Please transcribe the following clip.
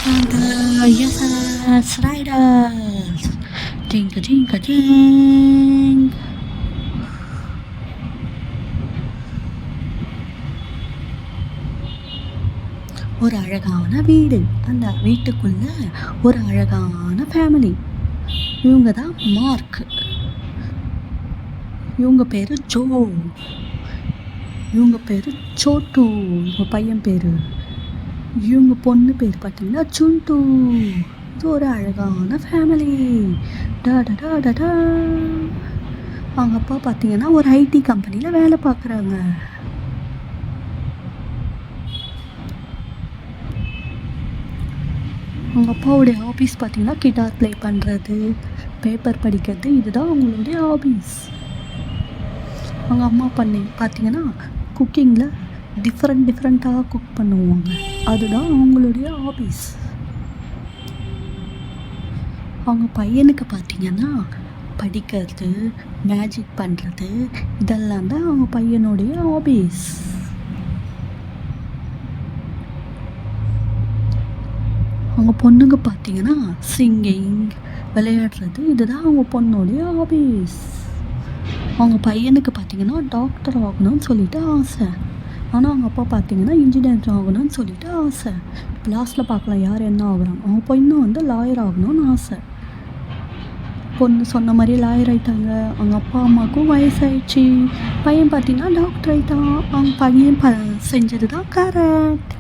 welcome to Yes Riders. Jinka jinka jing. ஒரு அழகான வீடு, அந்த வீட்டுக்குள்ள ஒரு அழகான ஃபேமிலி. இவங்க தான் மார்க். இவங்க பேரு ஜோ. இவங்க பேரு சோட்டு. இவங்க பையன் பேரு. இவங்க பொண்ணு பேர் பார்த்தீங்கன்னா சுண்டு. இது ஒரு அழகான ஃபேமிலி. டா. அவங்க அப்பா பார்த்தீங்கன்னா ஒரு ஐடி கம்பெனியில் வேலை பார்க்குறாங்க. அவங்க அப்பாவுடைய ஹாபீஸ் பார்த்தீங்கன்னா கிட்டார் ப்ளே பண்ணுறது, பேப்பர் படிக்கிறது, இதுதான் அவங்களுடைய ஹாபீஸ். அவங்க அம்மா பார்த்தீங்கன்னா குக்கிங்கில் டிஃப்ரெண்ட்டாக குக் பண்ணுவாங்க. அதுதான் அவங்களுடைய ஹாபீஸ். அவங்க பையனுக்கு பார்த்தீங்கன்னா படிக்கிறது, மேஜிக் பண்ணுறது, இதெல்லாம் தான் அவங்க பையனுடைய ஹாபீஸ். அவங்க பொண்ணுங்க பார்த்தீங்கன்னா சிங்கிங், விளையாடுறது, இதுதான் அவங்க பொண்ணுடைய ஹாபீஸ். அவங்க பையனுக்கு பார்த்தீங்கன்னா டாக்டர் ஆகணும்னு சொல்லிட்டு ஆசை. ஆனால் அவங்க அப்பா பார்த்தீங்கன்னா இன்ஜினியர் ஆகணும்னு சொல்லிட்டு ஆசை. லாஸ்ட்டில் பார்க்கலாம் யார் என்ன ஆகுறாங்க. அவங்க பொண்ணு லாயர் ஆகணும்னு ஆசை. பொண்ணு சொன்ன மாதிரி லாயர் ஆகிட்டாங்க. அவங்க அப்பா அம்மாவுக்கும் வயசாகிடுச்சு. பையன் பார்த்தீங்கன்னா டாக்டர் ஆகிட்டான். அவங்க பையன் செஞ்சது தான் கரெக்ட்.